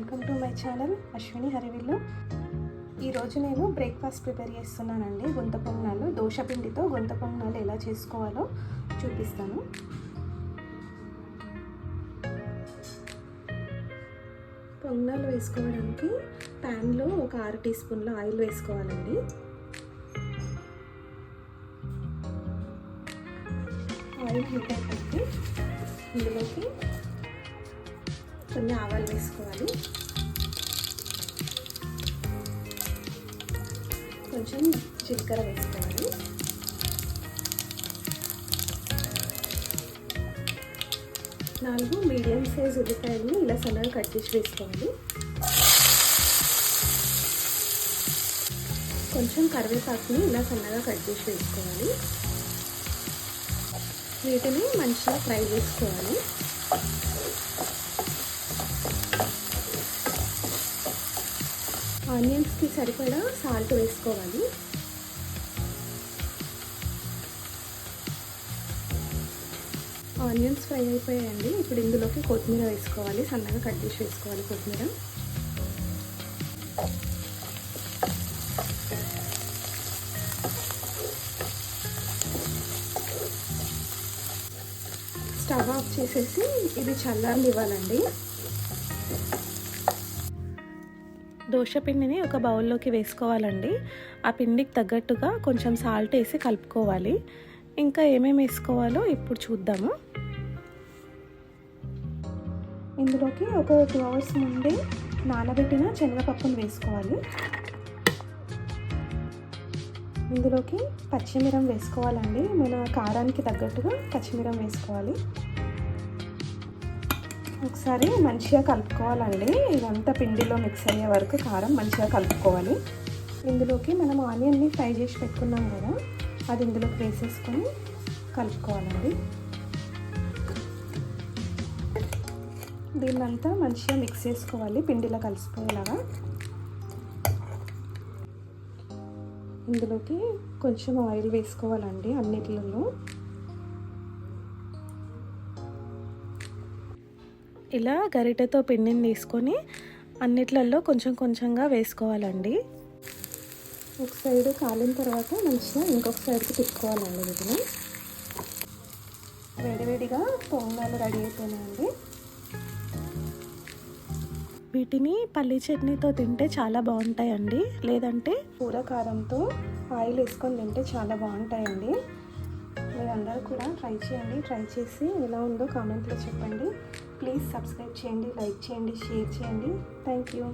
Welcome to my channel Ashwini హరివిల్లు. ఈరోజు నేను breakfast prepare చేస్తున్నానండి. గుంత పొంగనాలు, దోశ పిండితో గుంత పొంగనాలు ఎలా చేసుకోవాలో చూపిస్తాను. పొంగనాలు వేసుకోవడానికి ప్యాన్లో ఒక 6 టీ స్పూన్ల ఆయిల్ వేసుకోవాలండి. ఆయిల్ హీట్ అయిపోతే ఇందులోకి కొన్ని ఆవాలు వేసుకోవాలి, కొంచెం జీలకర్ర వేసుకోవాలి, 4 మీడియం సైజ్ ఉల్లిపాయలని ఇలా సన్నగా కట్ చేసి వేసుకోవాలి. కొంచెం కరివేపాకుని ఇలా సన్నగా కట్ చేసి వేసుకోవాలి. వీటిని మంచిగా ఫ్రై చేసుకోవాలి. ఆనియన్స్కి సరిపడా సాల్ట్ వేసుకోవాలి. ఆనియన్స్ ఫ్రై అయిపోయాయండి. ఇప్పుడు ఇందులోకి కొత్తిమీర వేసుకోవాలి, సన్నగా కట్ చేసి వేసుకోవాలి కొత్తిమీర. స్టవ్ ఆఫ్ చేసేసి ఇది చల్లారనివ్వాలండి. దోశ పిండిని ఒక బౌల్లోకి వేసుకోవాలండి. ఆ పిండికి తగ్గట్టుగా కొంచెం సాల్ట్ వేసి కలుపుకోవాలి. ఇంకా ఏమేమి వేసుకోవాలో ఇప్పుడు చూద్దాము. ఇందులోకి ఒక 2 అవర్స్ ముందే నానబెట్టిన శనగపప్పును వేసుకోవాలి. ఇందులోకి పచ్చిమిరం వేసుకోవాలండి. మన కారానికి తగ్గట్టుగా పచ్చిమిరం వేసుకోవాలి. ఒకసారి మంచిగా కలుపుకోవాలండి. ఇదంతా పిండిలో మిక్స్ అయ్యే వరకు కారం మంచిగా కలుపుకోవాలి. ఇందులోకి మనం ఆనియన్ని ఫ్రై చేసి పెట్టుకున్నాం కదా, అది ఇందులోకి వేసేసుకొని కలుపుకోవాలండి. దీన్నంతా మంచిగా మిక్స్ చేసుకోవాలి, పిండిలో కలిసిపోయేలాగా. ఇందులోకి కొంచెం ఆయిల్ వేసుకోవాలండి అన్నిటిలో. ఇలా గరిటెతో పిండిని తీసుకొని అన్నిట్లలో కొంచెం కొంచెంగా వేసుకోవాలండి. ఒక సైడ్ కాలిన తర్వాత మంచిగా ఇంకొక సైడ్కి తిప్పుకోవాలండి. వీటిని వేడివేడిగా పొంగనాలు రెడీ అయిపోయినాయండి. వీటిని పల్లి చట్నీతో తింటే చాలా బాగుంటాయండి, లేదంటే కూర కారంతో ఆయిల్ వేసుకొని తింటే చాలా బాగుంటాయండి. మీరందరూ కూడా ట్రై చేయండి. ట్రై చేసి ఎలా ఉందో కామెంట్లో చెప్పండి. ప్లీజ్ సబ్స్క్రైబ్ చేయండి, లైక్ చేయండి, షేర్ చేయండి. Thank you.